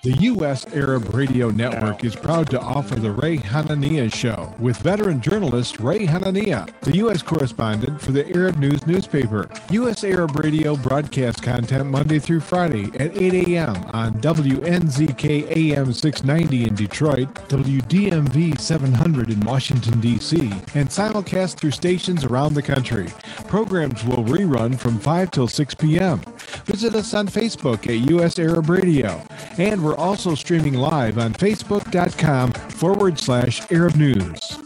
The U.S. Arab Radio Network is proud to offer the Ray Hanania Show with veteran journalist Ray Hanania, the U.S. correspondent for the Arab News newspaper. U.S. Arab Radio broadcasts content Monday through Friday at 8 a.m. on WNZK AM 690 in Detroit, WDMV 700 in Washington, D.C., and simulcast through stations around the country. Programs will rerun from 5 till 6 p.m. Visit us on Facebook at U.S. Arab Radio, and we're also streaming live on Facebook.com/Arab News.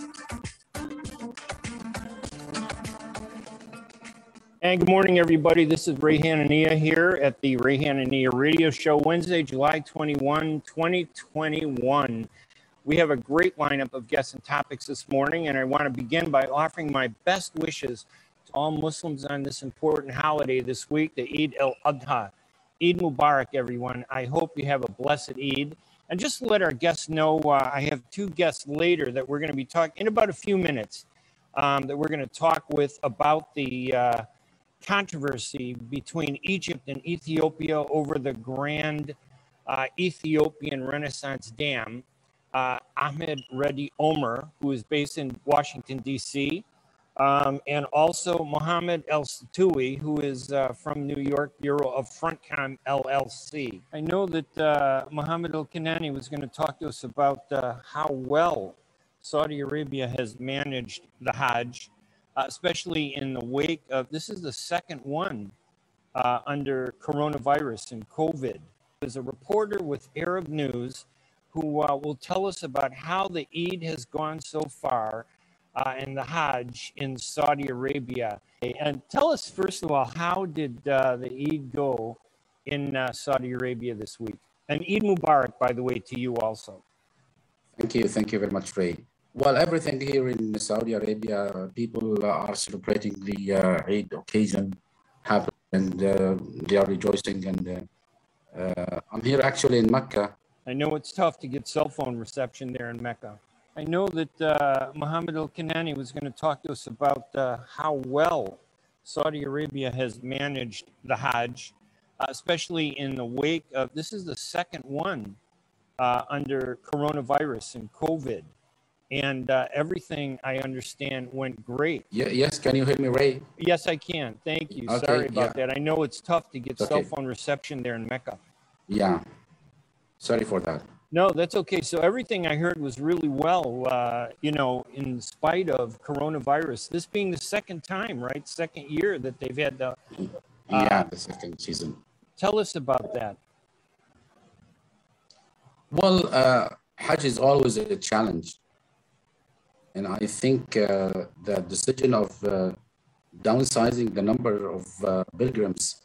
And good morning, everybody. This is Ray Hanania here at the Ray Hanania Radio Show, Wednesday, July 21, 2021. We have a great lineup of guests and topics this morning, and I want to begin by offering my best wishes to all Muslims on this important holiday this week, the Eid al Udha. Eid Mubarak, everyone. I hope you have a blessed Eid. And just to let our guests know, I have two guests later that we're going to be talking in about a few minutes that we're going to talk with about the controversy between Egypt and Ethiopia over the Grand Ethiopian Renaissance Dam. Ahmed Reddy Omer, who is based in Washington, D.C., and also Mohamed Al-Kinani, who is from New York, Bureau of Frontcom LLC. I know that Mohamed Al-Kinani was going to talk to us about how well Saudi Arabia has managed the Hajj, especially in the wake of, this is the second one under coronavirus and COVID. There's a reporter with Arab News who will tell us about how the Eid has gone so far and the Hajj in Saudi Arabia. And tell us, first of all, how did the Eid go in Saudi Arabia this week? And Eid Mubarak, by the way, to you also. Thank you very much, Ray. Well, everything here in Saudi Arabia, people are celebrating the Eid occasion, happy, and they are rejoicing. And I'm here actually in Mecca. I know it's tough to get cell phone reception there in Mecca. I know that Mohamed Al-Kinani was going to talk to us about how well Saudi Arabia has managed the Hajj, especially in the wake of, this is the second one under coronavirus and COVID. And everything, I understand, went great. Yes, can you hear me, Ray? Yes, I can. Thank you. Okay, sorry about that. I know it's tough to get okay. cell phone reception there in Mecca. Yeah, sorry for that. No, that's okay. So everything I heard was really well, you know, in spite of coronavirus. This being the second time, right? Second year that they've had the... the second season. Tell us about that. Well, Hajj is always a challenge. And I think the decision of downsizing the number of pilgrims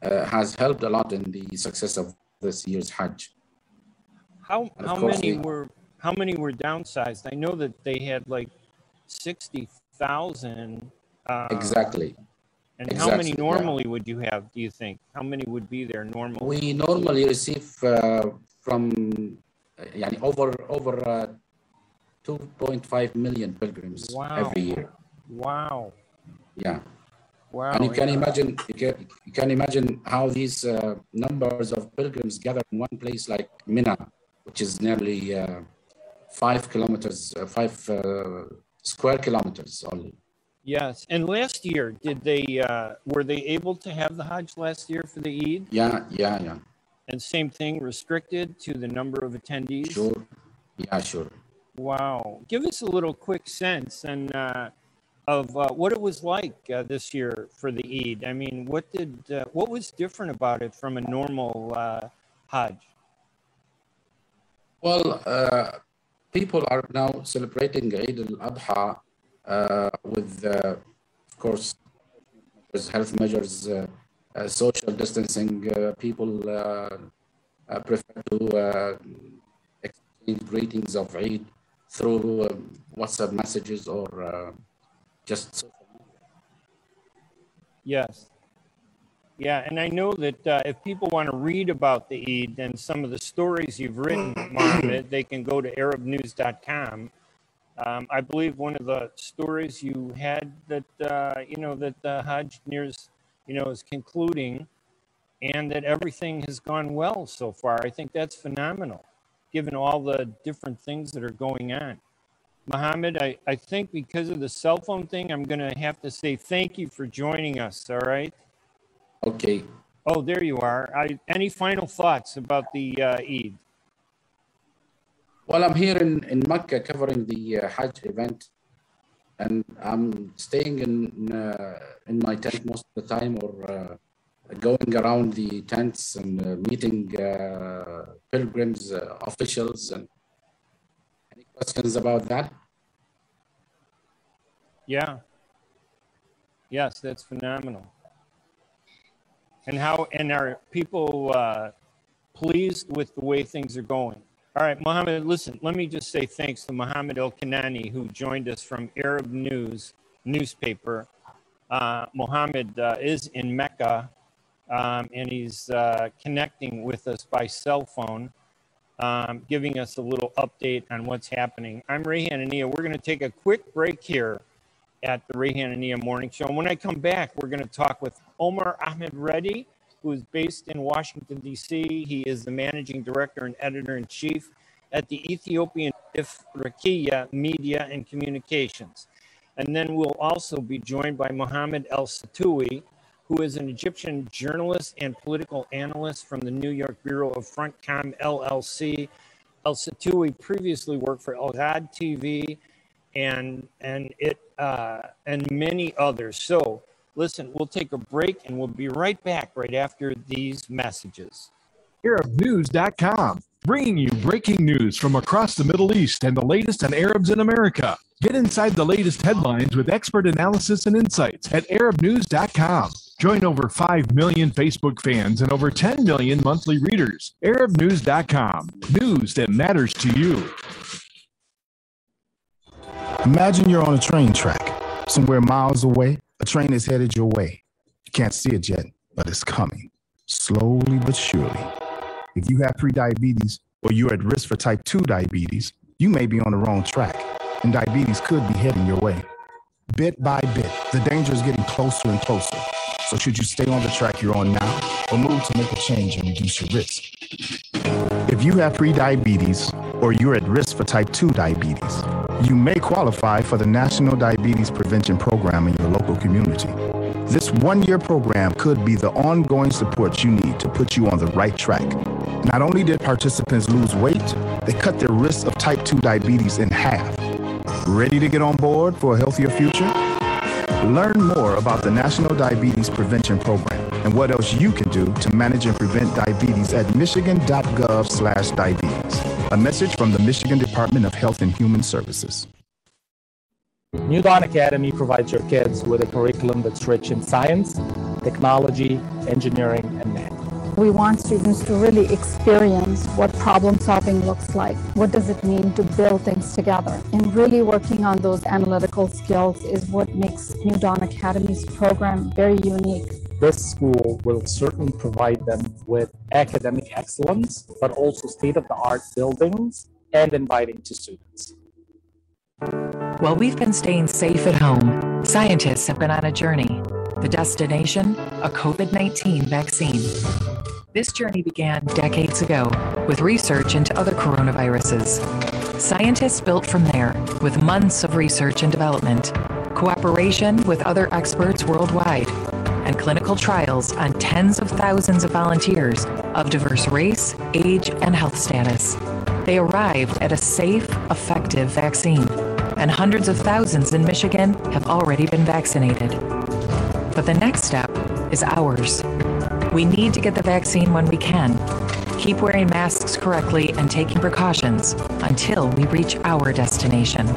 has helped a lot in the success of this year's Hajj. How many were downsized? I know that they had like 60,000. Exactly. And exactly, how many normally would you have, do you think? How many would be there normally? We normally receive from over 2.5 million pilgrims every year. Wow. Yeah. Wow. And you can imagine how these numbers of pilgrims gather in one place like Mina, which is nearly 5 square kilometers only. Yes. And last year, did they were they able to have the Hajj last year for the Eid? Yeah. And same thing, restricted to the number of attendees? Sure. Yeah, sure. Wow. Give us a little quick sense and of what it was like this year for the Eid. I mean, what was different about it from a normal Hajj? Well, people are now celebrating Eid al Adha with, of course, there's health measures, social distancing. People prefer to exchange greetings of Eid through WhatsApp messages or just social media. Yes. Yeah, and I know that if people want to read about the Eid and some of the stories you've written, Mohamed, they can go to arabnews.com. I believe one of the stories you had that, that the Hajj nears, is concluding, and that everything has gone well so far. I think that's phenomenal, given all the different things that are going on. Mohamed, I think because of the cell phone thing, I'm going to have to say thank you for joining us, all right? Okay. Oh, there you are. Any final thoughts about the Eid? Well, I'm here in Mecca covering the Hajj event, and I'm staying in my tent most of the time, or going around the tents and meeting pilgrims, officials. And any questions about that? Yeah. Yes, that's phenomenal. And are people pleased with the way things are going? All right, Mohamed, listen, let me just say thanks to Mohamed Al-Kinani, who joined us from Arab News newspaper. Mohamed is in Mecca, and he's connecting with us by cell phone, giving us a little update on what's happening. I'm Rayhan Ania. We're going to take a quick break here at the Rayhan Ania Morning Show. And when I come back, we're going to talk with Omar Ahmed Reddy, who is based in Washington, D.C. He is the managing director and editor-in-chief at the Ethiopia-Egypt Media and Communications. And then we'll also be joined by Mohamed El-Satoui, who is an Egyptian journalist and political analyst from the New York Bureau of Frontcom LLC. El-Satoui previously worked for Al Ghad TV and many others. So listen, we'll take a break and we'll be right back right after these messages. ArabNews.com, bringing you breaking news from across the Middle East and the latest on Arabs in America. Get inside the latest headlines with expert analysis and insights at ArabNews.com. Join over 5 million Facebook fans and over 10 million monthly readers. ArabNews.com, news that matters to you. Imagine you're on a train track, somewhere miles away. A train is headed your way. You can't see it yet, but it's coming, slowly but surely. If you have prediabetes or you're at risk for type 2 diabetes, you may be on the wrong track, and diabetes could be heading your way. Bit by bit, the danger is getting closer and closer. So should you stay on the track you're on now, or move to make a change and reduce your risk? If you have prediabetes or you're at risk for type 2 diabetes, you may qualify for the National Diabetes Prevention Program in your local community. This one-year program could be the ongoing support you need to put you on the right track. Not only did participants lose weight, they cut their risk of type 2 diabetes in half. Ready to get on board for a healthier future? Learn more about the National Diabetes Prevention Program and what else you can do to manage and prevent diabetes at michigan.gov/diabetes. A message from the Michigan Department of Health and Human Services. New Dawn Academy provides your kids with a curriculum that's rich in science, technology, engineering, and math. We want students to really experience what problem solving looks like. What does it mean to build things together? And really working on those analytical skills is what makes New Dawn Academy's program very unique. This school will certainly provide them with academic excellence, but also state-of-the-art buildings and inviting to students. While we've been staying safe at home, scientists have been on a journey. The destination, a COVID-19 vaccine. This journey began decades ago with research into other coronaviruses. Scientists built from there with months of research and development, cooperation with other experts worldwide, and clinical trials on tens of thousands of volunteers of diverse race, age, and health status. They arrived at a safe, effective vaccine, and hundreds of thousands in Michigan have already been vaccinated. But the next step is ours. We need to get the vaccine when we can. Keep wearing masks correctly and taking precautions until we reach our destination,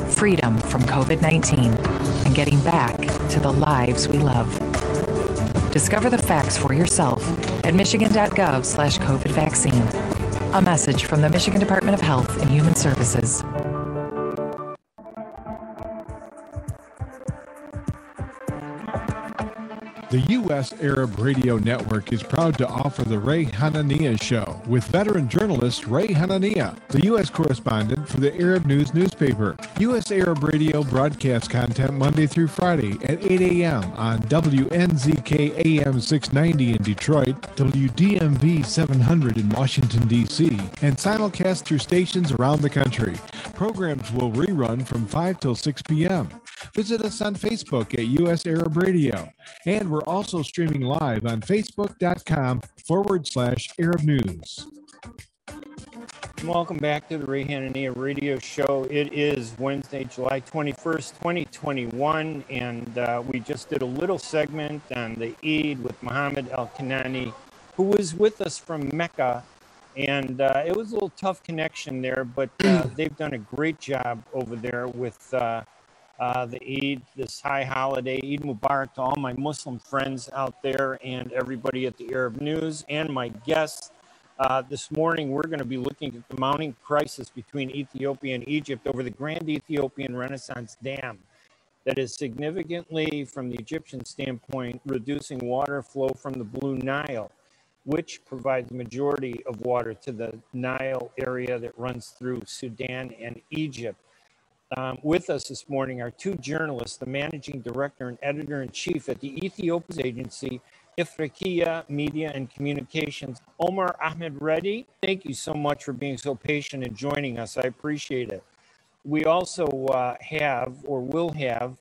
freedom from COVID-19, and getting back to the lives we love. Discover the facts for yourself at michigan.gov/COVID vaccine. A message from the Michigan Department of Health and Human Services. The U.S. Arab Radio Network is proud to offer the Ray Hanania Show with veteran journalist Ray Hanania, the U.S. correspondent for the Arab News newspaper. U.S. Arab Radio broadcasts content Monday through Friday at 8 a.m. on WNZK AM 690 in Detroit, WDMV 700 in Washington, D.C., and simulcast through stations around the country. Programs will rerun from 5 till 6 p.m. Visit us on Facebook at U.S. Arab Radio. And we're also streaming live on Facebook.com/Arab News. Welcome back to the Ray Hanania Radio Show. It is Wednesday, July 21st, 2021, and we just did a little segment on the Eid with Mohamed Al-Kinani, who was with us from Mecca. And it was a little tough connection there, but they've done a great job over there with the Eid, this high holiday. Eid Mubarak to all my Muslim friends out there and everybody at the Arab News and my guests. This morning, we're going to be looking at the mounting crisis between Ethiopia and Egypt over the Grand Ethiopian Renaissance Dam that is significantly, from the Egyptian standpoint, reducing water flow from the Blue Nile, which provides the majority of water to the Nile area that runs through Sudan and Egypt. With us this morning are two journalists, the managing director and editor-in-chief at the Ethiopia's agency, Ifriqiya Media and Communications, Omar Ahmed Reddy. Thank you so much for being so patient and joining us. I appreciate it. We also have, or will have,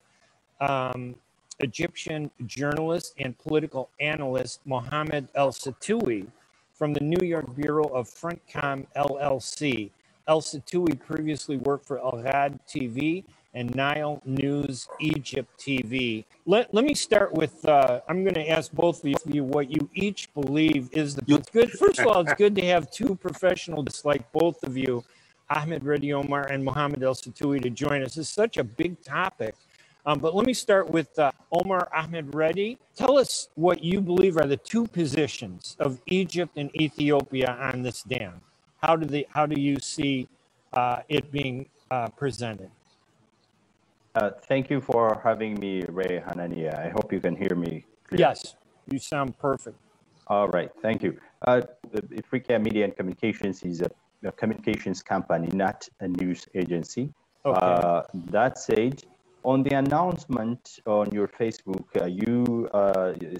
Egyptian journalist and political analyst Mohamed Al-Satoui from the New York Bureau of Frontcom LLC. El-Satoui previously worked for Al-Ghad TV and Nile News Egypt TV. Let me start with, I'm going to ask both of you what you each believe is the good. First of all, it's good to have two professionals like both of you, Ahmed Reddy Omar and Mohamed Al-Satoui, to join us. It's such a big topic. But let me start with Omar Ahmed Reddy. Tell us what you believe are the two positions of Egypt and Ethiopia on this dam. How do you see it being presented? Thank you for having me, Ray Hanania. I hope you can hear me clearly. Yes, you sound perfect. All right, thank you. Ifriqiya Media and Communications is a communications company, not a news agency. Okay. That said, on the announcement on your Facebook, you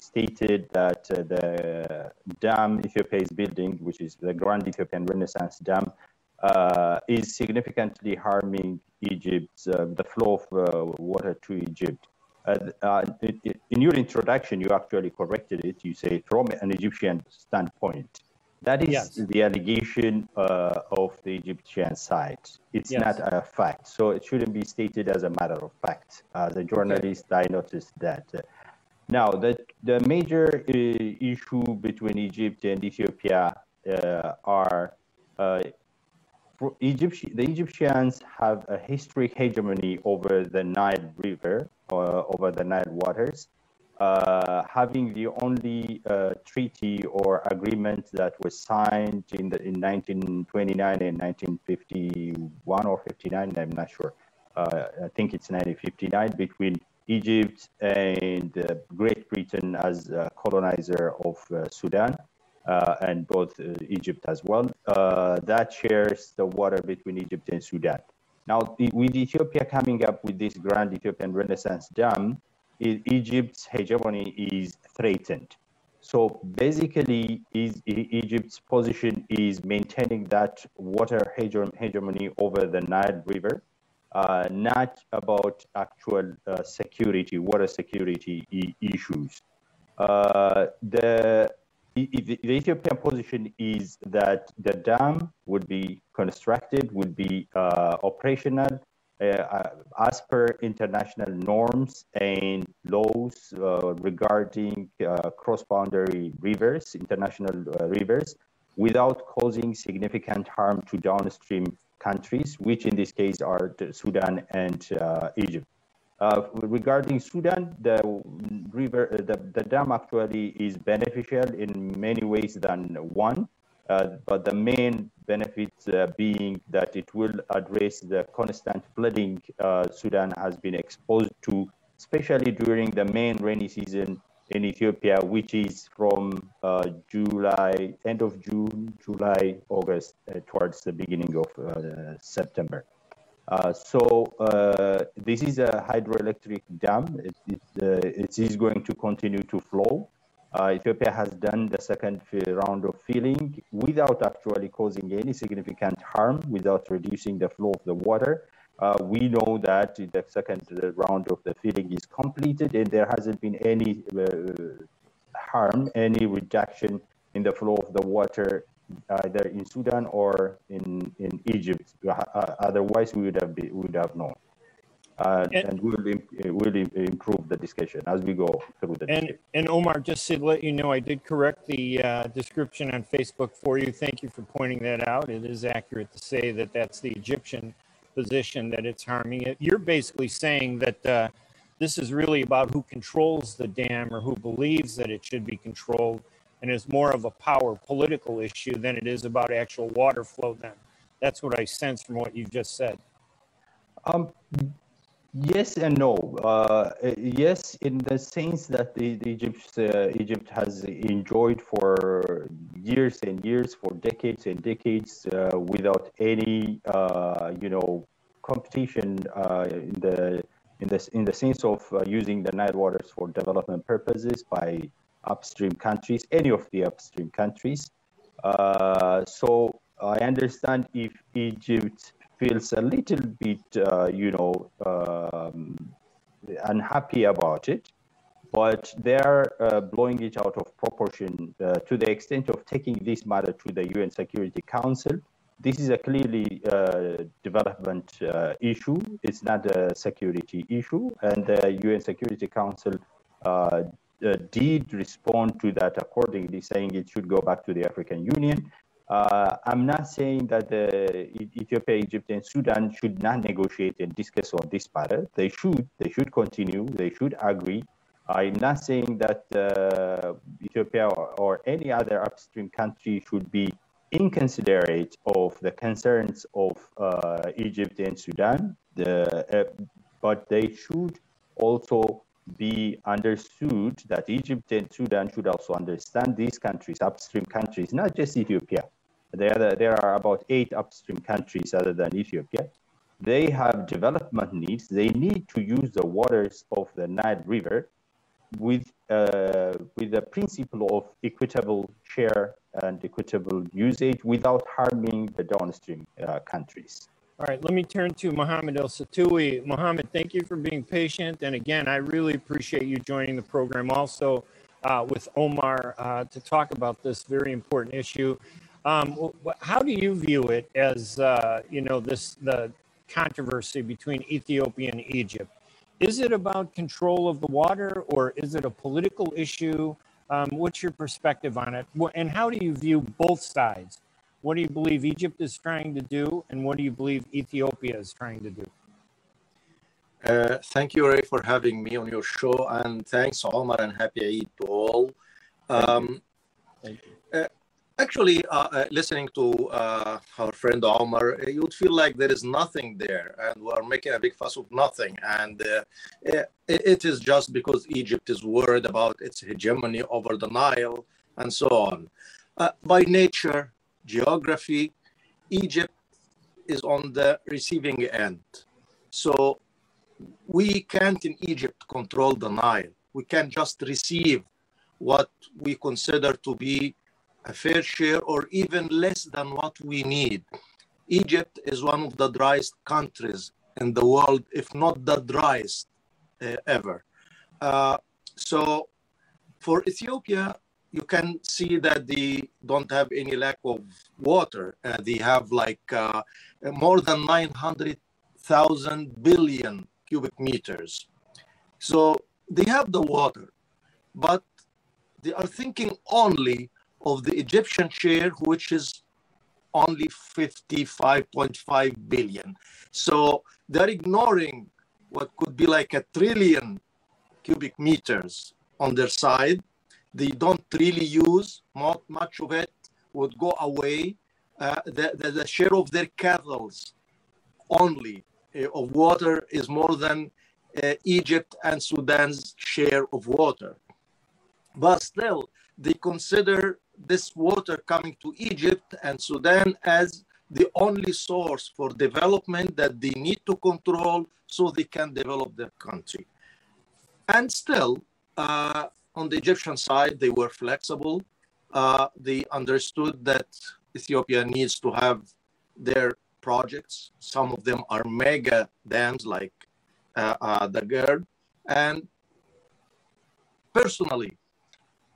stated that the dam Ethiopia is building, which is the Grand Ethiopian Renaissance Dam, is significantly harming Egypt, the flow of water to Egypt. In your introduction, you actually corrected it. You say from an Egyptian standpoint. That is yes. The allegation of the Egyptian side. It's yes. not a fact. So it shouldn't be stated as a matter of fact. As a journalist, okay. I noticed that. Now, the major issue between Egypt and Ethiopia are the Egyptians have a historic hegemony over the Nile River, over the Nile waters. Having the only treaty or agreement that was signed in 1929 and 1951 or 59, I'm not sure. I think it's 1959 between Egypt and Great Britain as colonizer of Sudan and both Egypt as well. That shares the water between Egypt and Sudan. Now, with Ethiopia coming up with this Grand Ethiopian Renaissance Dam, Egypt's hegemony is threatened. So basically, Egypt's position is maintaining that water hegemony over the Nile River, not about actual security, water security issues. The Ethiopian position is that the dam would be constructed, would be operational, as per international norms and laws regarding cross-boundary rivers, international rivers, without causing significant harm to downstream countries, which in this case are Sudan and Egypt. Regarding Sudan, the dam actually is beneficial in many ways than one. But the main benefit being that it will address the constant flooding Sudan has been exposed to, especially during the main rainy season in Ethiopia, which is from July, end of June, July, August, towards the beginning of September. This is a hydroelectric dam. It is going to continue to flow. Ethiopia has done the second round of filling without actually causing any significant harm, without reducing the flow of the water. We know that the second round of the filling is completed and there hasn't been any harm, any reduction in the flow of the water either in Sudan or in Egypt. Otherwise, we would have known. And we'll improve the discussion as we go through the discussion. And Omar, just to let you know, I did correct the description on Facebook for you. Thank you for pointing that out. It is accurate to say that that's the Egyptian position that it's harming it. You're basically saying that this is really about who controls the dam or who believes that it should be controlled, and is more of a power political issue than it is about actual water flow then. That's what I sense from what you've just said. Yes and no. Yes, in the sense that Egypt has enjoyed for years and years, for decades and decades, without any competition in the sense of using the Nile waters for development purposes by upstream countries, any of the upstream countries. So I understand if Egypt feels a little bit, unhappy about it, but they're blowing it out of proportion to the extent of taking this matter to the UN Security Council. This is a clearly development issue. It's not a security issue, and the UN Security Council did respond to that accordingly, saying it should go back to the African Union. I'm not saying that Ethiopia, Egypt, and Sudan should not negotiate and discuss on this matter. They should continue. They should agree. I'm not saying that Ethiopia or any other upstream country should be inconsiderate of the concerns of Egypt and Sudan, but they should also be understood that Egypt and Sudan should also understand these countries, upstream countries, not just Ethiopia. There are about 8 upstream countries other than Ethiopia. They have development needs. They need to use the waters of the Nile River with the principle of equitable share and equitable usage without harming the downstream countries. All right, let me turn to Mohamed El-Satoui. Mohamed, thank you for being patient. And again, I really appreciate you joining the program also with Omar to talk about this very important issue. How do you view it as, the controversy between Ethiopia and Egypt? Is it about control of the water, or is it a political issue? What's your perspective on it? And how do you view both sides? What do you believe Egypt is trying to do, and what do you believe Ethiopia is trying to do? Thank you, Ray, for having me on your show, and thanks, Omar, and happy Eid to all. Thank you. Actually, listening to our friend Omar, you would feel like there is nothing there, and we're making a big fuss of nothing. And it is just because Egypt is worried about its hegemony over the Nile and so on. By nature, geography, Egypt is on the receiving end. So we can't in Egypt control the Nile. We can't just receive what we consider to be a fair share or even less than what we need. Egypt is one of the driest countries in the world, if not the driest ever. So for Ethiopia, you can see that they don't have any lack of water. They have like more than 900,000 billion cubic meters. So they have the water, but they are thinking only of the Egyptian share, which is only 55.5 billion. So they're ignoring what could be like 1 trillion cubic meters on their side. They don't really use, not much of it would go away. The share of their cattle only of water is more than Egypt and Sudan's share of water. but still they consider this water coming to Egypt and Sudan as the only source for development that they need to control so they can develop their country. And still, on the Egyptian side, they were flexible. They understood that Ethiopia needs to have their projects. Some of them are mega dams like the GERD. And personally,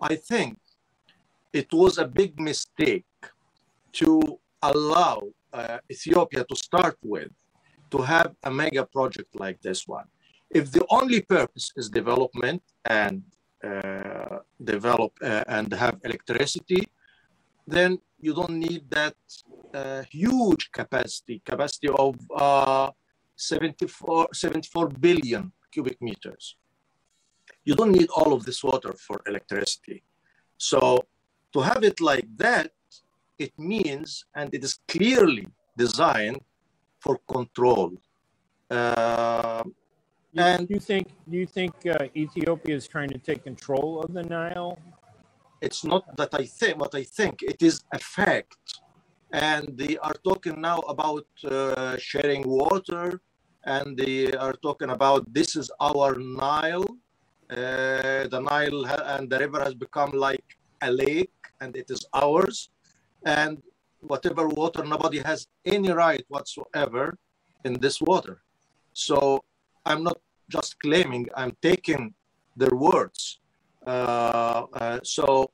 I think it was a big mistake to allow Ethiopia to start with to have a mega project like this one. If the only purpose is development and develop and have electricity, then you don't need that huge capacity of 74 billion cubic meters. You don't need all of this water for electricity. So to have it like that, it means, and it is clearly designed for control. And do you think Ethiopia is trying to take control of the Nile? It's not that I think, what I think, it is a fact. And they are talking now about sharing water, and they are talking about this is our Nile. The Nile and the river has become like a lake, and it is ours. And whatever water, nobody has any right whatsoever in this water. So I'm not just claiming, I'm taking their words. So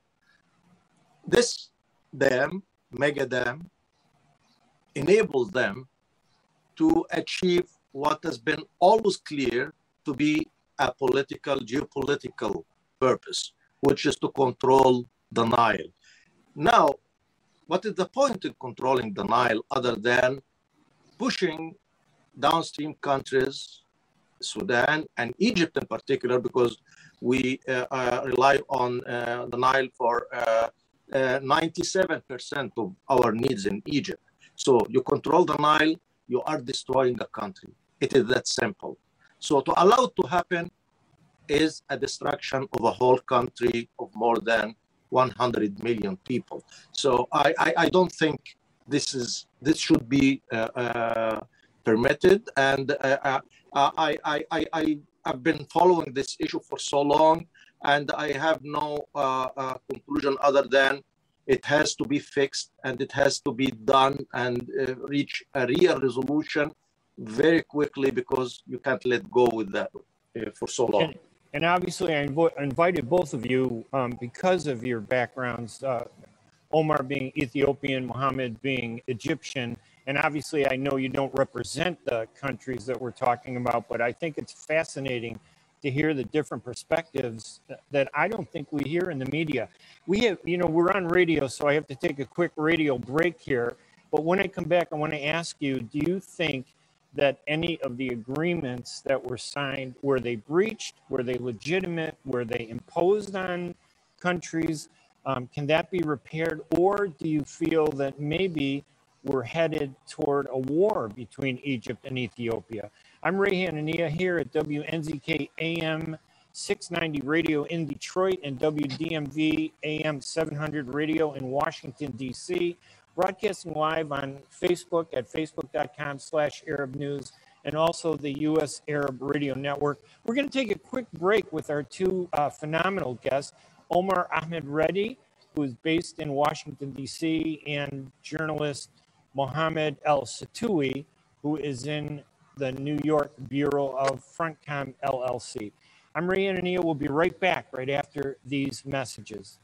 this dam, mega dam, enables them to achieve what has been always clear to be a political, geopolitical purpose, which is to control the Nile. Now, what is the point in controlling the Nile other than pushing downstream countries, Sudan and Egypt in particular, because we rely on the Nile for 97% of our needs in Egypt. So you control the Nile, you are destroying a country. It is that simple. So to allow it to happen is a destruction of a whole country of more than 100 million people. So I don't think this should be permitted. And I've been following this issue for so long, and I have no conclusion other than it has to be fixed and it has to be done and reach a real resolution very quickly, because you can't let go with that for so long. And obviously, I invited both of you because of your backgrounds, Omar being Ethiopian, Mohamed being Egyptian. And obviously, I know you don't represent the countries that we're talking about, but I think it's fascinating to hear the different perspectives that I don't think we hear in the media. We have, we're on radio, so I have to take a quick radio break here. But when I come back, I want to ask you, do you think that any of the agreements that were signed, were they breached, were they legitimate, were they imposed on countries? Can that be repaired? Or do you feel that maybe we're headed toward a war between Egypt and Ethiopia? I'm Ray Hanania here at WNZK AM 690 Radio in Detroit and WDMV AM 700 Radio in Washington, D.C., broadcasting live on Facebook at facebook.com/Arab News, and also the U.S. Arab Radio Network. We're going to take a quick break with our two phenomenal guests, Omar Ahmed Reddy, who is based in Washington, D.C., and journalist Mohamed Al-Satoui, who is in the New York Bureau of Frontcom LLC. I'm Ray Hanania. We'll be right back right after these messages.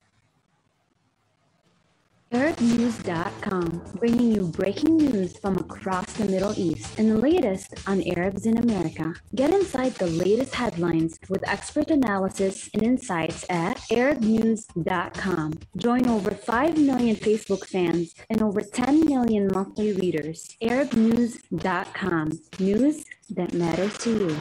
ArabNews.com, bringing you breaking news from across the Middle East and the latest on Arabs in America. Get inside the latest headlines with expert analysis and insights at ArabNews.com. Join over 5 million Facebook fans and over 10 million monthly readers. ArabNews.com, news that matters to you.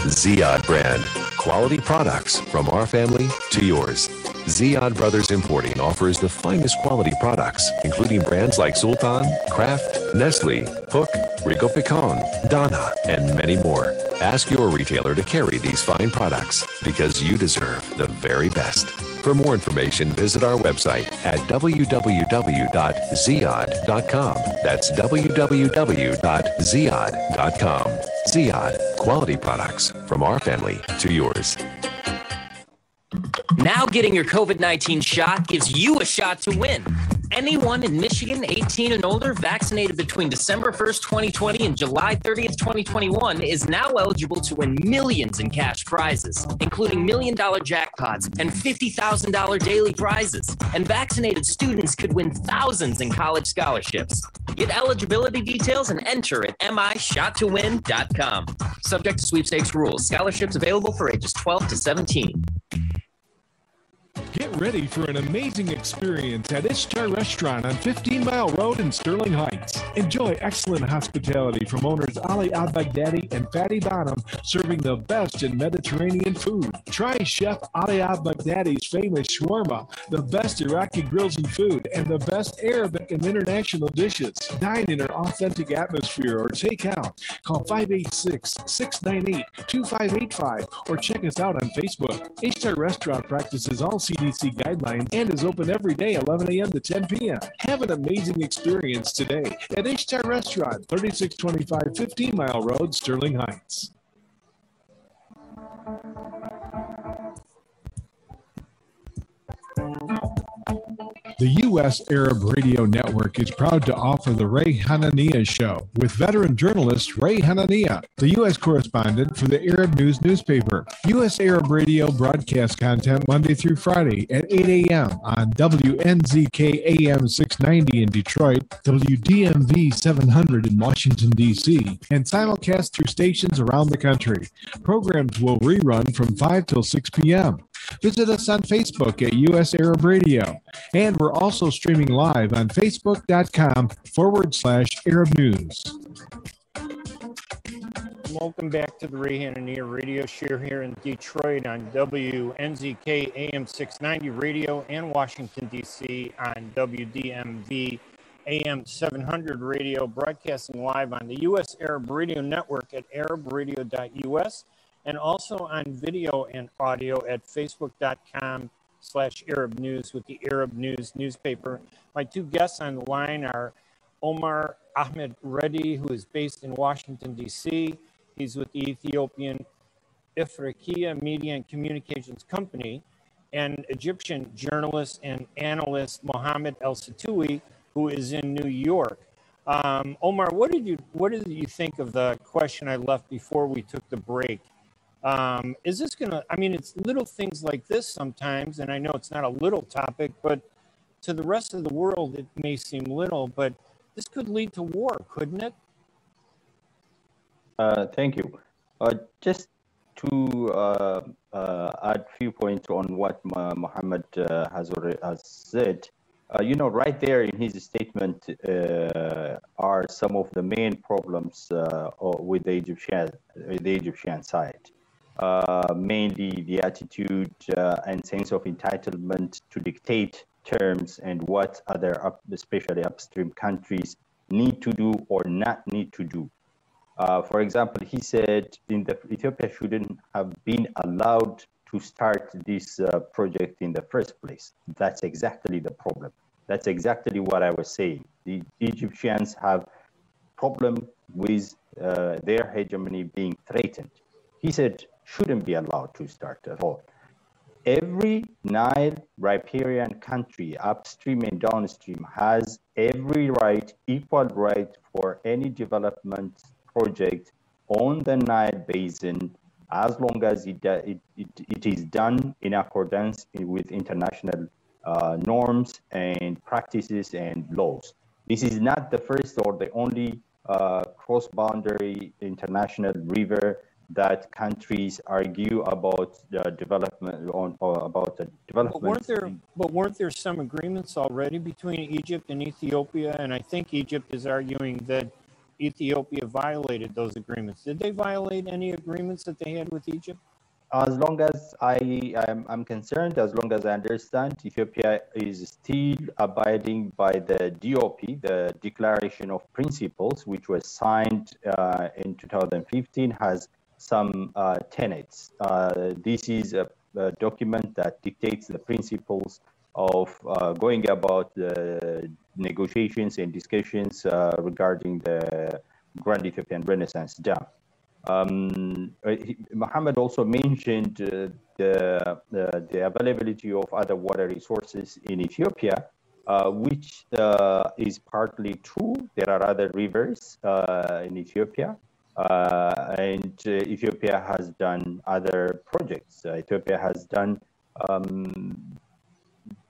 Ziyad brand. Quality products from our family to yours. Ziyad Brothers Importing offers the finest quality products, including brands like Sultan, Kraft, Nestle, Hook, Rico Picon, Donna, and many more. Ask your retailer to carry these fine products because you deserve the very best. For more information, visit our website at www.ziad.com. That's www.ziad.com. Ziad, quality products from our family to yours. Now getting your COVID-19 shot gives you a shot to win. Anyone in Michigan 18 and older vaccinated between December 1st, 2020 and July 30th, 2021 is now eligible to win millions in cash prizes, including $1 million jackpots and $50,000 daily prizes. And vaccinated students could win thousands in college scholarships. Get eligibility details and enter at mishottowin.com. Subject to sweepstakes rules. Scholarships available for ages 12 to 17. Get ready for an amazing experience at Ishtar Restaurant on 15 Mile Road in Sterling Heights. Enjoy excellent hospitality from owners Ali Al-Baghdadi and Fatty Bonham, serving the best in Mediterranean food. Try Chef Ali Al-Baghdadi's famous shawarma, the best Iraqi grills and food, and the best Arabic and international dishes. Dine in an authentic atmosphere or take out. Call 586-698-2585 or check us out on Facebook. Ishtar Restaurant practices all CDC guidelines and is open every day 11 a.m. to 10 p.m. Have an amazing experience today at Ishtar Restaurant, 3625 15 Mile Road, Sterling Heights. The U.S. Arab Radio Network is proud to offer the Ray Hanania Show with veteran journalist Ray Hanania, the U.S. correspondent for the Arab News newspaper. U.S. Arab Radio broadcast content Monday through Friday at 8 a.m. on WNZK AM 690 in Detroit, WDMV 700 in Washington, D.C., and simulcast through stations around the country. Programs will rerun from 5 till 6 p.m. Visit us on Facebook at U.S. Arab Radio. And we're also streaming live on Facebook.com/Arab News. Welcome back to the Ray Hanania Radio Show here in Detroit on WNZK AM 690 Radio and Washington, D.C. on WDMV AM 700 Radio, broadcasting live on the U.S. Arab Radio Network at arabradio.us. and also on video and audio at facebook.com/Arab News with the Arab News newspaper. My two guests on the line are Omar Ahmed Reddy, who is based in Washington, D.C. He's with the Ethiopian Ifriqiya Media and Communications Company, and Egyptian journalist and analyst Mohamed Al-Kinani, who is in New York. Omar, what did you think of the question I left before we took the break? Is this going to, I mean, it's little things like this sometimes, and I know it's not a little topic, but to the rest of the world, it may seem little, but this could lead to war, couldn't it? Thank you. Just to add a few points on what Mohammed has said, right there in his statement are some of the main problems with the Egyptian side. Mainly the attitude and sense of entitlement to dictate terms and what other, especially upstream countries, need to do or not need to do. For example, he said Ethiopia shouldn't have been allowed to start this project in the first place. That's exactly the problem. That's exactly what I was saying. The Egyptians have problem with their hegemony being threatened. He said shouldn't be allowed to start at all. Every Nile riparian country, upstream and downstream, has every right, equal right for any development project on the Nile basin, as long as it is done in accordance with international norms and practices and laws. This is not the first or the only cross-boundary international river that countries argue about the development about the development. But weren't there some agreements already between Egypt and Ethiopia? And I think Egypt is arguing that Ethiopia violated those agreements. Did they violate any agreements that they had with Egypt? As long as I'm concerned, as long as I understand, Ethiopia is still abiding by the DOP, the Declaration of Principles, which was signed in 2015, has some tenets. This is a document that dictates the principles of going about the negotiations and discussions regarding the Grand Ethiopian Renaissance Dam. Mohamed also mentioned the availability of other water resources in Ethiopia, which is partly true. There are other rivers in Ethiopia, and Ethiopia has done other projects. Ethiopia has done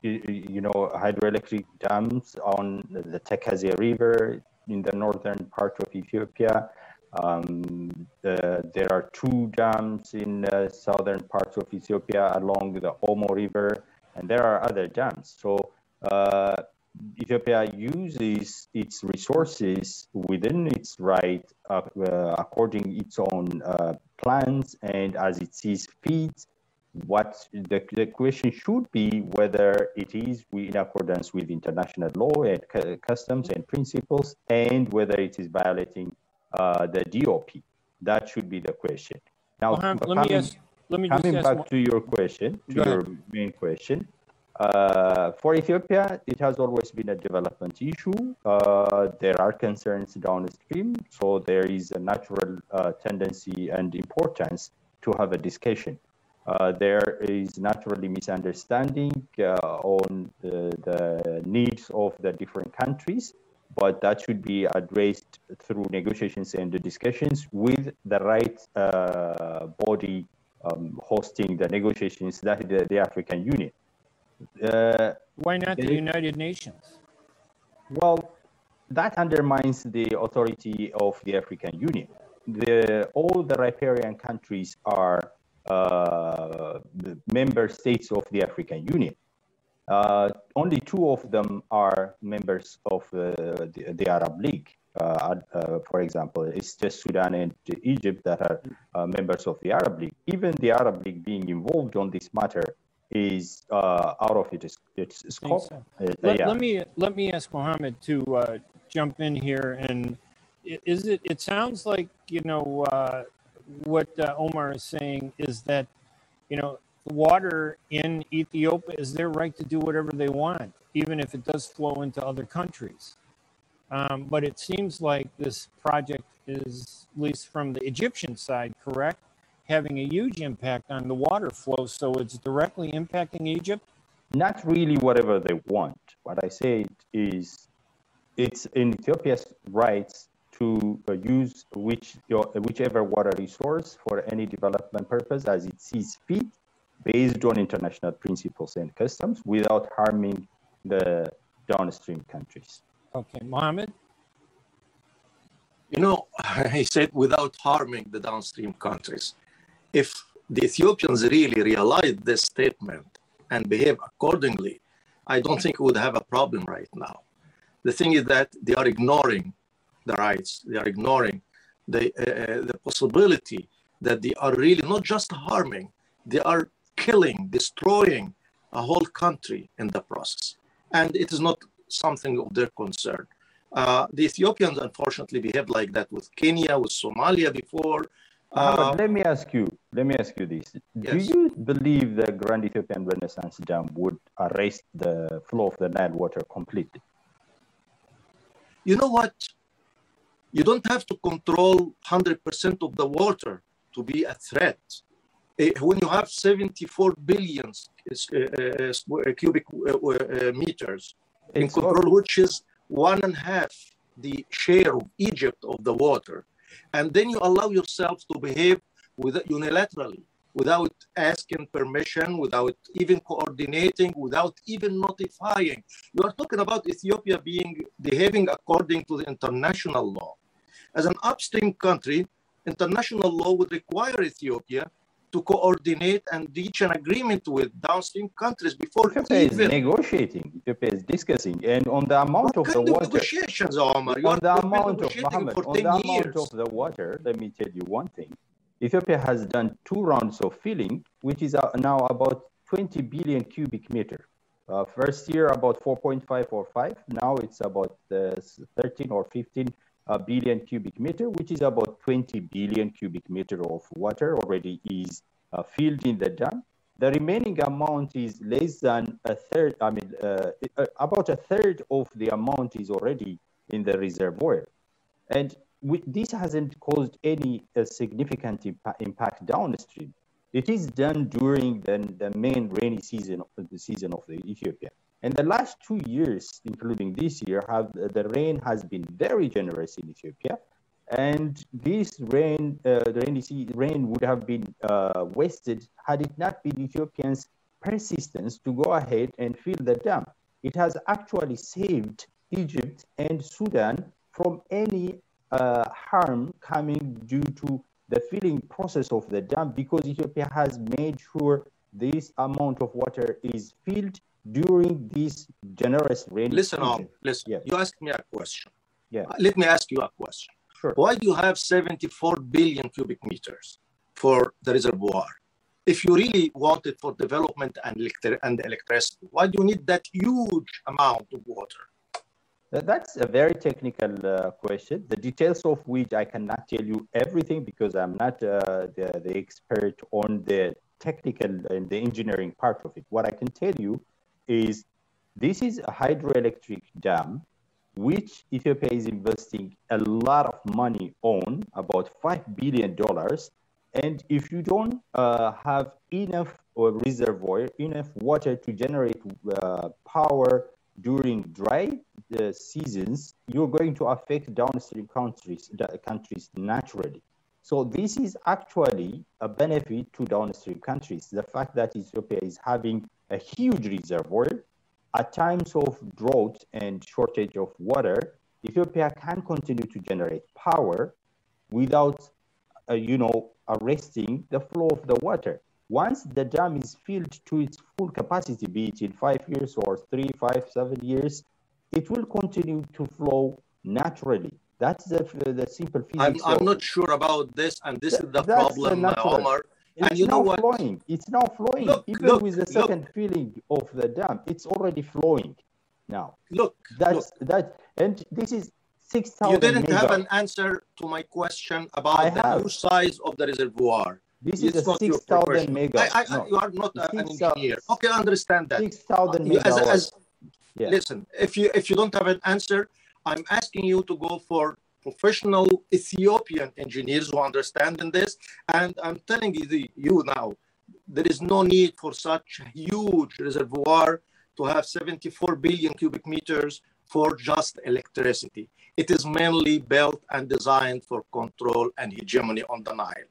hydroelectric dams on the Tekeze River in the northern part of Ethiopia. There are 2 dams in southern parts of Ethiopia along the Omo River, and there are other dams. So Ethiopia uses its resources within its right, according its own plans and as it sees fit. What the question should be whether it is in accordance with international law and customs and principles, and whether it is violating the DOP. That should be the question. Now, coming back to your question, your main question, for Ethiopia, it has always been a development issue. There are concerns downstream, so there is a natural tendency and importance to have a discussion. There is naturally misunderstanding on the needs of the different countries, but that should be addressed through negotiations and the discussions with the right body hosting the negotiations, that is the African Union. Why not the United Nations? Well, that undermines the authority of the African Union. All the riparian countries are the member states of the African Union. Only 2 of them are members of the Arab League. For example, it's just Sudan and Egypt that are members of the Arab League. Even the Arab League being involved on this matter is out of its scope. So. Let me ask Mohamed to jump in here. And it sounds like, what Omar is saying is that, the water in Ethiopia is their right to do whatever they want, even if it does flow into other countries. But it seems like this project is, at least from the Egyptian side, correct, having a huge impact on the water flow. So it's directly impacting Egypt? Not really whatever they want. What I say is it's in Ethiopia's rights to use whichever water resource for any development purpose as it sees fit, based on international principles and customs, without harming the downstream countries. Okay, Mohamed? I said without harming the downstream countries. If the Ethiopians really realize this statement and behave accordingly, I don't think we would have a problem right now. The thing is that they are ignoring the rights. They are ignoring the possibility that they are really not just harming, they are killing, destroying a whole country in the process. And it is not something of their concern. The Ethiopians, unfortunately, behaved like that with Kenya, with Somalia before. Let me ask you this. Yes. Do you believe the Grand Ethiopian Renaissance Dam would arrest the flow of the Nile water completely? You know what? You don't have to control 100% of the water to be a threat. When you have 74 billion cubic meters in control, which is 1.5 the share of Egypt of the water, and then you allow yourselves to behave unilaterally, without asking permission, without even coordinating, without even notifying. You are talking about Ethiopia behaving according to the international law. As an upstream country, international law would require Ethiopia to coordinate and reach an agreement with downstream countries before Ethiopia is negotiating. Ethiopia is discussing, and on the amount of the water. Negotiations, Omar. On the amount of Mohammed, on the amount of the water, let me tell you one thing. Ethiopia has done 2 rounds of filling, which is now about 20 billion cubic meter. First year about 4.5 or 5. Now it's about 13 or 15 billion cubic meter, which is about 20 billion cubic meter of water already is filled in the dam. The remaining amount is less than a third, about a third of the amount is already in the reservoir. And this hasn't caused any significant impact downstream. It is done during the main rainy season of the Ethiopia. And the last 2 years, including this year, the rain has been very generous in Ethiopia. And this rain, rain would have been wasted had it not been Ethiopians' persistence to go ahead and fill the dam. It has actually saved Egypt and Sudan from any harm coming due to the filling process of the dam, because Ethiopia has made sure this amount of water is filled during this generous rain season. Listen. Yes. You asked me a question. Yeah. Let me ask you a question. Sure. Why do you have 74 billion cubic meters for the reservoir? If you really want it for development and electricity, why do you need that huge amount of water? That's a very technical question, the details of which I cannot tell you everything because I'm not the expert on the technical and the engineering part of it. What I can tell you is this is a hydroelectric dam which Ethiopia is investing a lot of money on, about $5 billion. And if you don't have enough reservoir, enough water to generate power during dry seasons, you're going to affect downstream countries naturally. So this is actually a benefit to downstream countries. The fact that Ethiopia is having a huge reservoir at times of drought and shortage of water, Ethiopia can continue to generate power without, arresting the flow of the water. Once the dam is filled to its full capacity, be it in 5 years or 3, 5, 7 years, it will continue to flow naturally. That's the simple physics. I'm not sure about this, and this is the problem, Omar. And you know what? Flowing. It's now flowing. Even with the second filling of the dam, it's already flowing now. And this is 6,000. You didn't have an answer to my question about the new size of the reservoir. This is a 6,000 megawatt. You are not an engineer. Okay, I understand that. 6,000 megawatts. Listen, if you don't have an answer, I'm asking you to go for professional Ethiopian engineers who understand in this. And I'm telling you now, there is no need for such a huge reservoir to have 74 billion cubic meters for just electricity. It is mainly built and designed for control and hegemony on the Nile.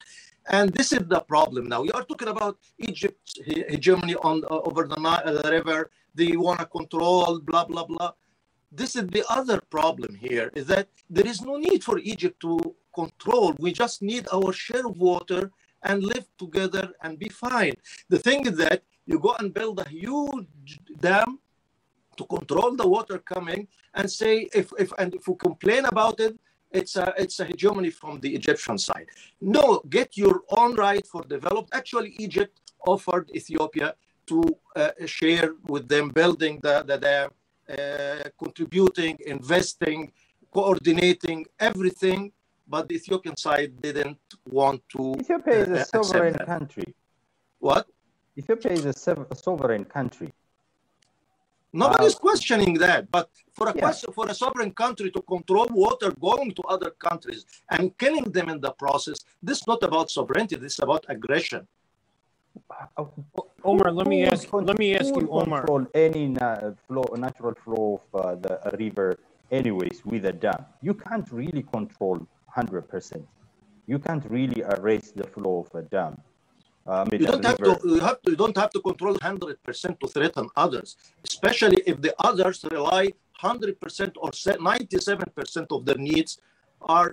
And this is the problem now. We are talking about Egypt's hegemony over the Nile, the river. They want to control, blah, blah, blah. This is the other problem here, is that there is no need for Egypt to control. We just need our share of water and live together and be fine. The thing is that you go and build a huge dam to control the water coming and say, if we complain about it, it's a hegemony from the Egyptian side. No, get your own right for developed. Actually, Egypt offered Ethiopia to share with them building the dam, contributing, investing, coordinating everything, but the Ethiopian side didn't want to. Ethiopia is a sovereign country. What? Ethiopia is a sovereign country. Nobody's questioning that, but for a sovereign country to control water going to other countries and killing them in the process, this is not about sovereignty. This is about aggression. Omar, let me ask you, Omar. Control any natural flow of the river, anyways, with a dam. You can't really control 100%. You can't really erase the flow of a dam. You don't have to control 100% to threaten others, especially if the others rely 100% or 97% of their needs are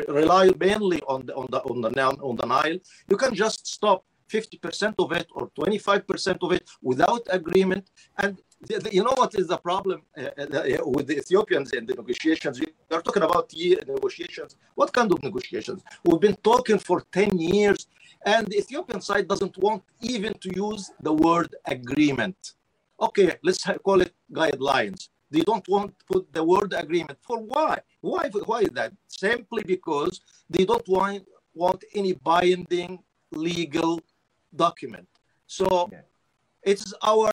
rely mainly on the Nile. You can just stop 50% of it or 25% of it without agreement. And you know what is the problem with the Ethiopians and the negotiations? We are talking about negotiations. What kind of negotiations? We've been talking for 10 years, and the Ethiopian side doesn't want even to use the word agreement. Okay, let's call it guidelines. They don't want to put the word agreement. For why? Why is that? Simply because they don't want any binding legal document. So it's our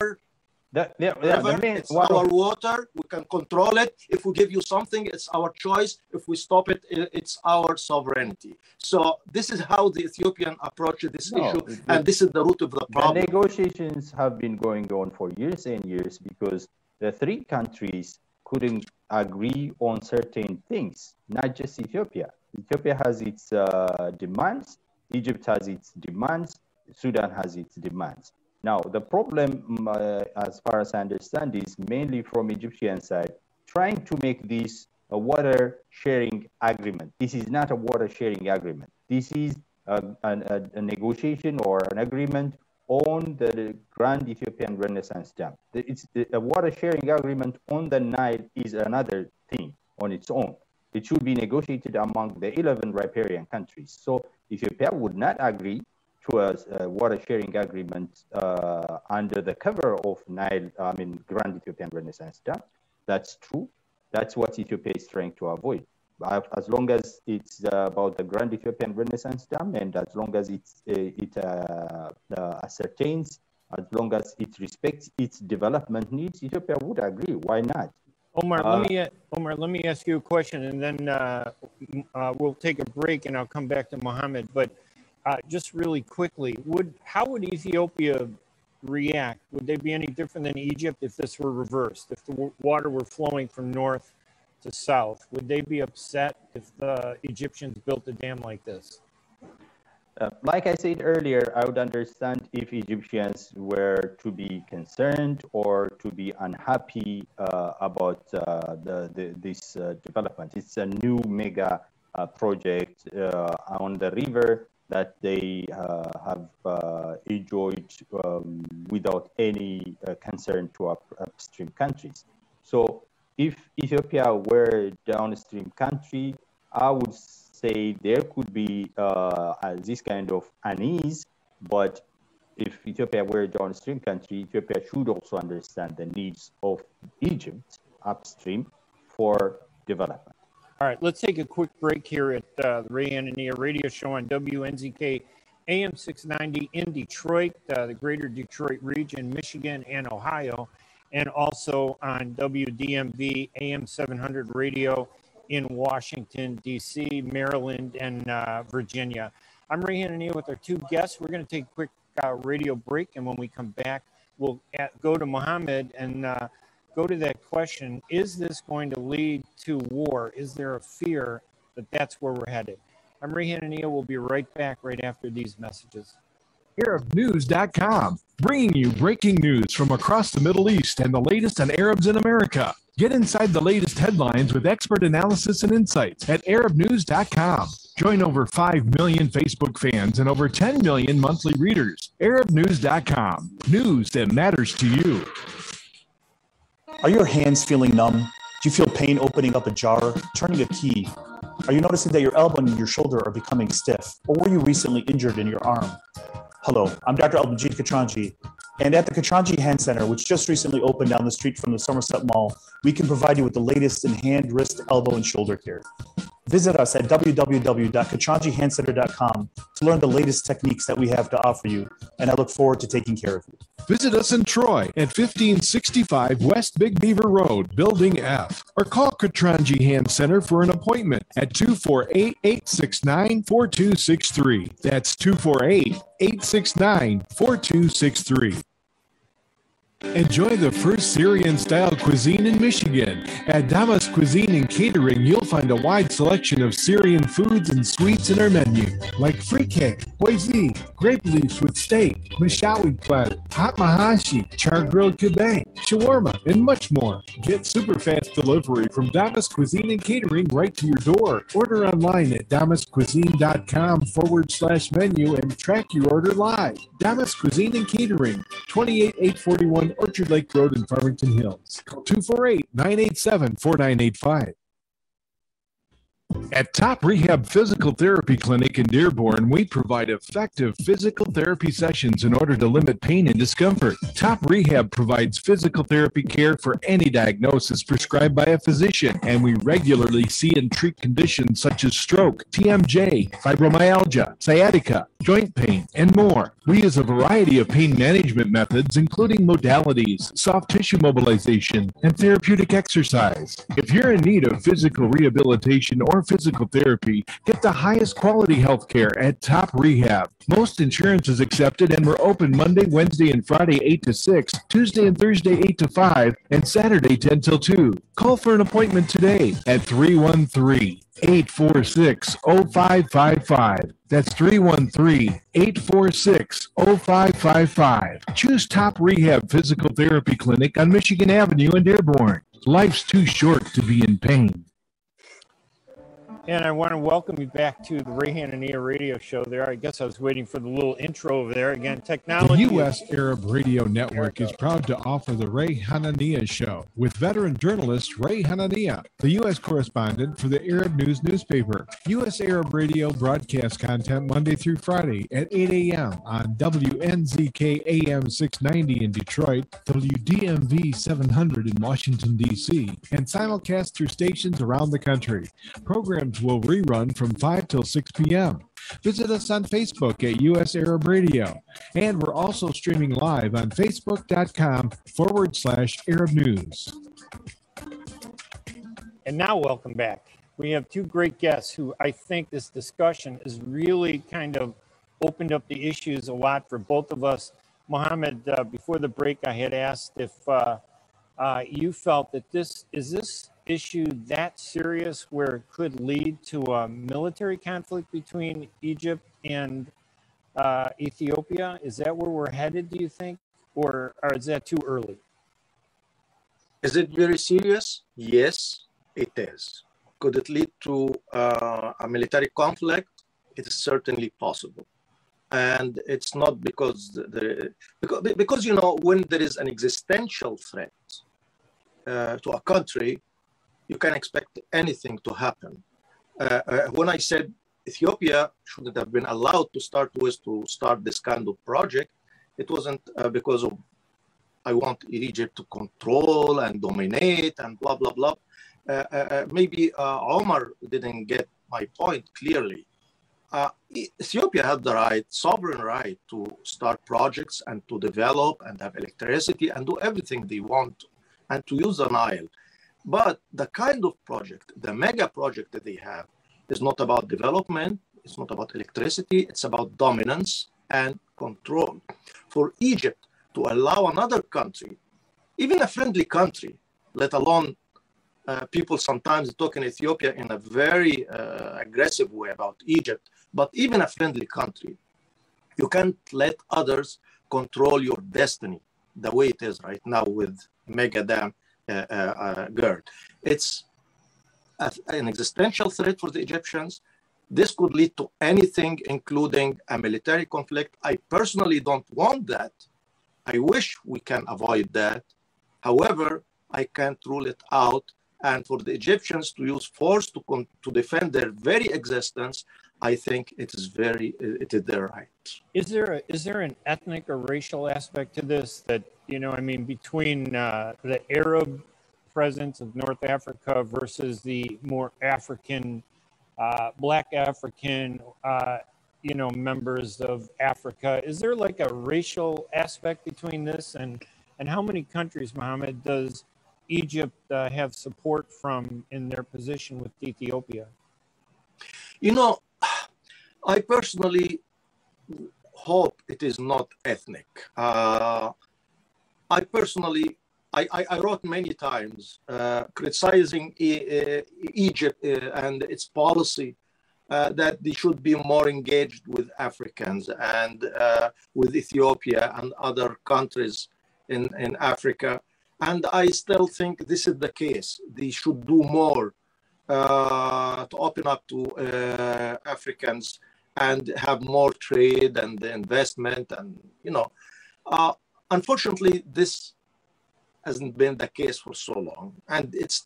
it's our water. We can control it. If we give you something, it's our choice. If we stop it, it's our sovereignty. So this is how the Ethiopian approach this issue, and this is the root of the problem. The negotiations have been going on for years and years because the three countries couldn't agree on certain things, not just Ethiopia. Ethiopia has its demands, Egypt has its demands, Sudan has its demands. Now, the problem, as far as I understand, is mainly from Egyptian side, trying to make this a water sharing agreement. This is not a water sharing agreement. This is a negotiation or an agreement on the Grand Ethiopian Renaissance Dam. A water sharing agreement on the Nile is another thing on its own. It should be negotiated among the 11 riparian countries. So Ethiopia would not agree to a water sharing agreement under the cover of Grand Ethiopian Renaissance Dam. That's true. That's what Ethiopia is trying to avoid. As long as it's about the Grand Ethiopian Renaissance Dam, and as long as it ascertains, as long as it respects its development needs, Ethiopia would agree. Why not? Omar, let me ask you a question, and then we'll take a break, and I'll come back to Mohammed. But just really quickly, how would Ethiopia react? Would they be any different than Egypt if this were reversed? If the water were flowing from north to south, would they be upset if the Egyptians built a dam like this? Like I said earlier, I would understand if Egyptians were to be concerned or to be unhappy about this development. It's a new mega project on the river that they have enjoyed without any concern to upstream countries. So if Ethiopia were a downstream country, I would say there could be this kind of unease, but if Ethiopia were a downstream country, Ethiopia should also understand the needs of Egypt upstream for development. All right, let's take a quick break here at the Ray Hanania radio show on WNZK AM 690 in Detroit, the greater Detroit region, Michigan, and Ohio, and also on WDMV AM 700 radio in Washington, D.C., Maryland, and Virginia. I'm Ray Hanania with our two guests. We're going to take a quick radio break, and when we come back, we'll go to Mohammed and go to that question. Is this going to lead to war? Is there a fear that that's where we're headed? I'm Ray Hanania. We'll be right back right after these messages. ArabNews.com, bringing you breaking news from across the Middle East and the latest on Arabs in America. Get inside the latest headlines with expert analysis and insights at ArabNews.com. Join over 5 million Facebook fans and over 10 million monthly readers. ArabNews.com, news that matters to you. Are your hands feeling numb? Do you feel pain opening up a jar, turning a key? Are you noticing that your elbow and your shoulder are becoming stiff? Or were you recently injured in your arm? Hello, I'm Dr. Al-Majid Katranji, and at the Katranji Hand Center, which just recently opened down the street from the Somerset Mall, we can provide you with the latest in hand, wrist, elbow, and shoulder care. Visit us at www.katranjihandcenter.com to learn the latest techniques that we have to offer you, and I look forward to taking care of you. Visit us in Troy at 1565 West Big Beaver Road, Building F, or call Katranji Hand Center for an appointment at 248-869-4263. That's 248-869-4263. Enjoy the first Syrian-style cuisine in Michigan. At Damas Cuisine and Catering, you'll find a wide selection of Syrian foods and sweets in our menu, like frikeh, hoisin, grape leaves with steak, mashawi platter, hot mahashi, char-grilled kebab, shawarma, and much more. Get super fast delivery from Damas Cuisine and Catering right to your door. Order online at damascuisine.com/menu and track your order live. Damas Cuisine and Catering, 28841 Orchard Lake Road in Farmington Hills. Call 248-987-4985. At Top Rehab Physical Therapy Clinic in Dearborn, we provide effective physical therapy sessions in order to limit pain and discomfort. Top Rehab provides physical therapy care for any diagnosis prescribed by a physician, and we regularly see and treat conditions such as stroke, TMJ, fibromyalgia, sciatica, joint pain, and more. We use a variety of pain management methods, including modalities, soft tissue mobilization, and therapeutic exercise. If you're in need of physical rehabilitation or physical therapy, get the highest quality health care at Top Rehab. Most insurance is accepted, and we're open Monday, Wednesday, and Friday 8 to 6, Tuesday and Thursday 8 to 5, and Saturday 10 till 2. Call for an appointment today at 313-846-0555. That's 313-846-0555. Choose Top Rehab Physical Therapy Clinic on Michigan Avenue in Dearborn. Life's too short to be in pain. And I want to welcome you back to the Ray Hanania radio show there. I guess I was waiting for the little intro over there. Again, technology. The U.S. Arab Radio Network is proud to offer the Ray Hanania Show with veteran journalist Ray Hanania, the U.S. correspondent for the Arab News newspaper. U.S. Arab Radio broadcasts content Monday through Friday at 8 a.m. on WNZK AM 690 in Detroit, WDMV 700 in Washington, D.C., and simulcast through stations around the country. Programs will rerun from 5 till 6 p.m. Visit us on Facebook at U.S. Arab Radio. And we're also streaming live on Facebook.com/Arab News. And now welcome back. We have two great guests who I think this discussion has really kind of opened up the issues a lot for both of us. Mohamed, before the break, I had asked if you felt that this issue that serious where it could lead to a military conflict between Egypt and Ethiopia. Is that where we're headed, do you think? Or is that too early? Is it very serious? Yes, it is. Could it lead to a military conflict? It is certainly possible. And it's not because, because you know, when there is an existential threat to a country, you can expect anything to happen. When I said Ethiopia shouldn't have been allowed to start this kind of project, it wasn't because of I want Egypt to control and dominate and blah, blah, blah. Maybe Omar didn't get my point clearly. Ethiopia had the sovereign right to start projects and to develop and have electricity and do everything they want and to use the Nile. But the kind of project, the mega project that they have, is not about development, it's not about electricity, it's about dominance and control. For Egypt to allow another country, even a friendly country, let alone people sometimes talk in Ethiopia in a very aggressive way about Egypt, but even a friendly country, you can't let others control your destiny the way it is right now with mega dam GERD. It's an existential threat for the Egyptians. This could lead to anything, including a military conflict. I personally don't want that. I wish we can avoid that. However, I can't rule it out. And for the Egyptians to use force to defend their very existence, I think it is their right. Is there an ethnic or racial aspect to this that, you know, I mean, between the Arab presence of North Africa versus the more African, Black African, you know, members of Africa? Is there like a racial aspect between this? And how many countries, Mohammed, does Egypt have support from in their position with Ethiopia? You know, I personally hope it is not ethnic. I wrote many times criticizing Egypt and its policy that they should be more engaged with Africans and with Ethiopia and other countries in Africa. And I still think this is the case. They should do more to open up to Africans and have more trade and investment. And, you know, unfortunately, this hasn't been the case for so long. And it's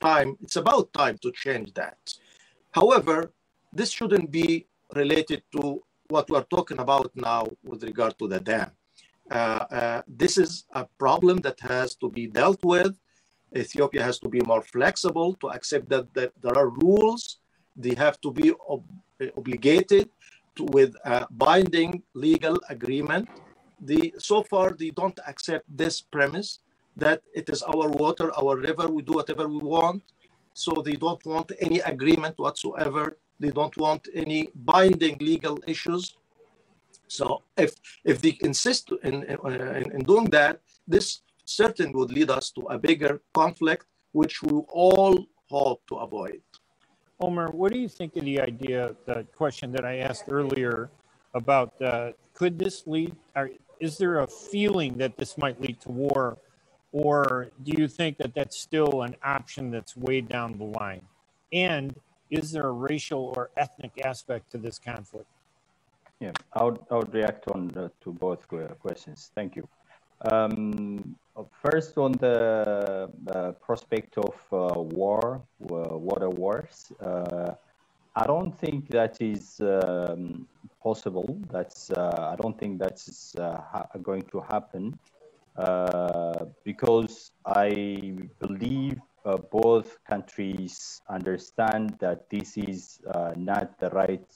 about time to change that. However, this shouldn't be related to what we're talking about now with regard to the dam. This is a problem that has to be dealt with. Ethiopia has to be more flexible to accept that there are rules. They have to be obligated with a binding legal agreement. So far, they don't accept this premise that it is our water, our river, we do whatever we want. So they don't want any agreement whatsoever. They don't want any binding legal issues. So if they insist in doing that, this certainly would lead us to a bigger conflict, which we all hope to avoid. Omar, what do you think of the idea, the question that I asked earlier about could this lead, or is there a feeling that this might lead to war? Or do you think that that's still an option that's way down the line? And is there a racial or ethnic aspect to this conflict? Yeah, I would react on to both questions. Thank you. First, on the prospect of water wars, I don't think that is possible. I don't think that's going to happen because I believe both countries understand that this is not the right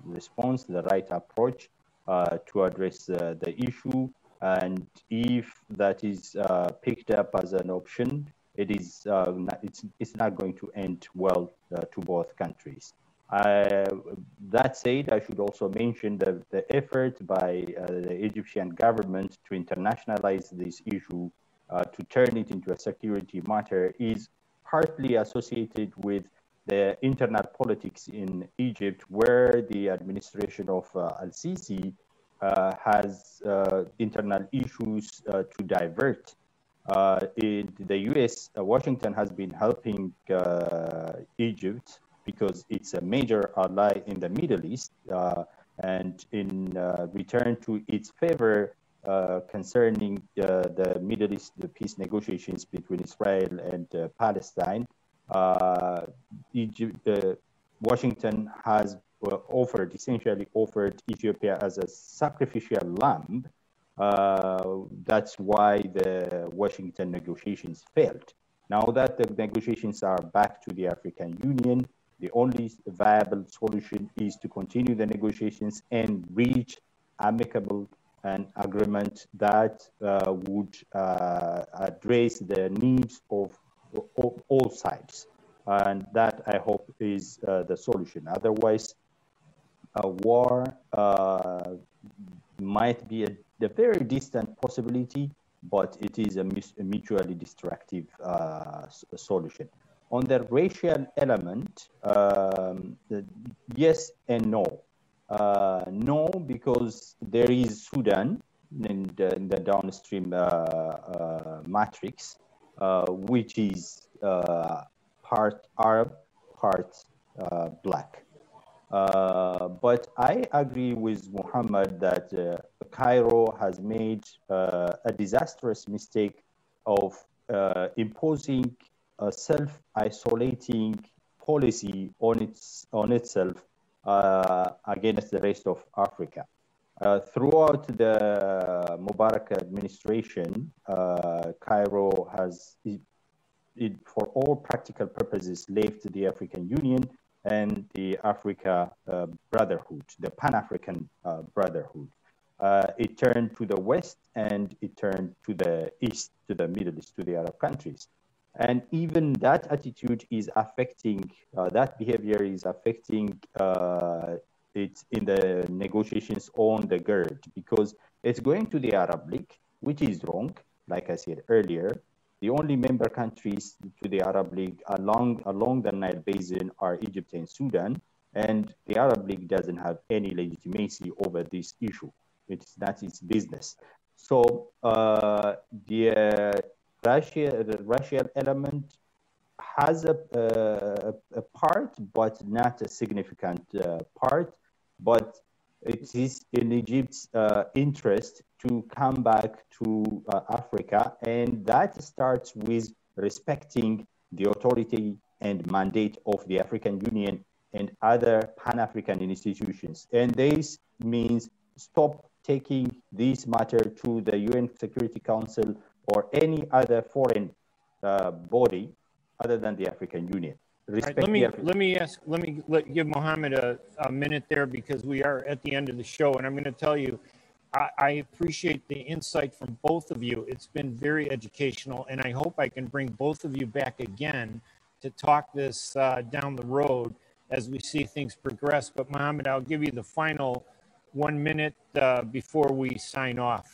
response, the right approach to address the issue. And if that is picked up as an option, it's not going to end well to both countries. That said, I should also mention the effort by the Egyptian government to internationalize this issue, to turn it into a security matter, is partly associated with the internal politics in Egypt, where the administration of Al-Sisi has internal issues to divert. In the US, Washington has been helping Egypt because it's a major ally in the Middle East, and in return to its favor concerning the Middle East, the peace negotiations between Israel and Palestine, Washington has essentially offered Ethiopia as a sacrificial lamb. That's why the Washington negotiations failed. Now that the negotiations are back to the African Union, the only viable solution is to continue the negotiations and reach amicable an agreement that would address the needs of all sides. And that, I hope, is the solution. Otherwise, a war might be a very distant possibility, but it is a mutually destructive solution. On the racial element, yes and no. No, because there is Sudan in the downstream matrix, which is part Arab, part Black. But I agree with Muhammad that Cairo has made a disastrous mistake of imposing a self-isolating policy on itself against the rest of Africa. Throughout the Mubarak administration, Cairo has, for all practical purposes, left the African Union and the Africa Brotherhood, the Pan-African Brotherhood. It turned to the West and it turned to the East, to the Middle East, to the Arab countries. And even that attitude is affecting, that behavior is affecting it in the negotiations on the GERD, because it's going to the Arab League, which is wrong, like I said earlier. The only member countries to the Arab League along the Nile Basin are Egypt and Sudan, and the Arab League doesn't have any legitimacy over this issue. It's not its business. So the racial element has a part, but not a significant part. But it is in Egypt's interest to come back to Africa, and that starts with respecting the authority and mandate of the African Union and other Pan-African institutions. And this means stop taking this matter to the UN Security Council or any other foreign body other than the African Union. Right, let me give Mohamed a minute there, because we are at the end of the show, and I'm going to tell you, I appreciate the insight from both of you. It's been very educational, and I hope I can bring both of you back again to talk this down the road as we see things progress. But Mohamed, I'll give you the final 1 minute before we sign off.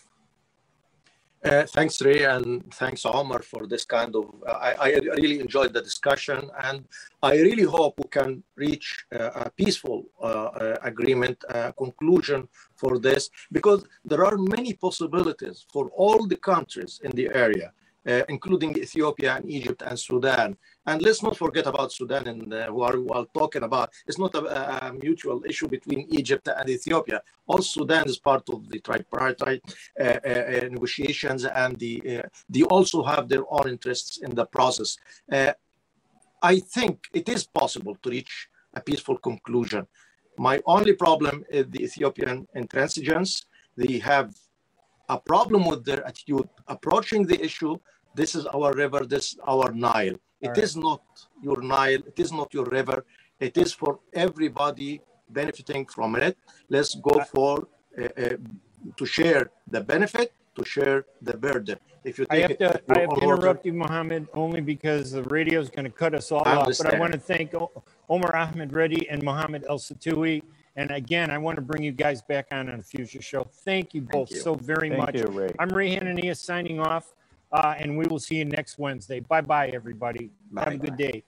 Thanks, Ray, and thanks, Omar, for this kind of, I really enjoyed the discussion, and I really hope we can reach a peaceful agreement, conclusion for this, because there are many possibilities for all the countries in the area, including Ethiopia and Egypt and Sudan. And let's not forget about Sudan, and who are talking about. It's not a mutual issue between Egypt and Ethiopia. Also, Sudan is part of the tripartite negotiations, and they also have their own interests in the process. I think it is possible to reach a peaceful conclusion. My only problem is the Ethiopian intransigence. They have a problem with their attitude approaching the issue. This is our river, this is our Nile. It is not your Nile, it is not your river. It is for everybody benefiting from it. Let's go for to share the benefit, to share the burden. If you take I have to interrupt you, Mohamed, only because the radio is going to cut us all off. But I want to thank Omar Ahmed Reddy and Mohamed El-Satoui. And again, I want to bring you guys back on a future show. Thank you both so very much. Thank you, Ray. I'm Ray Hanania signing off, and we will see you next Wednesday. Bye-bye, everybody. Have a good day.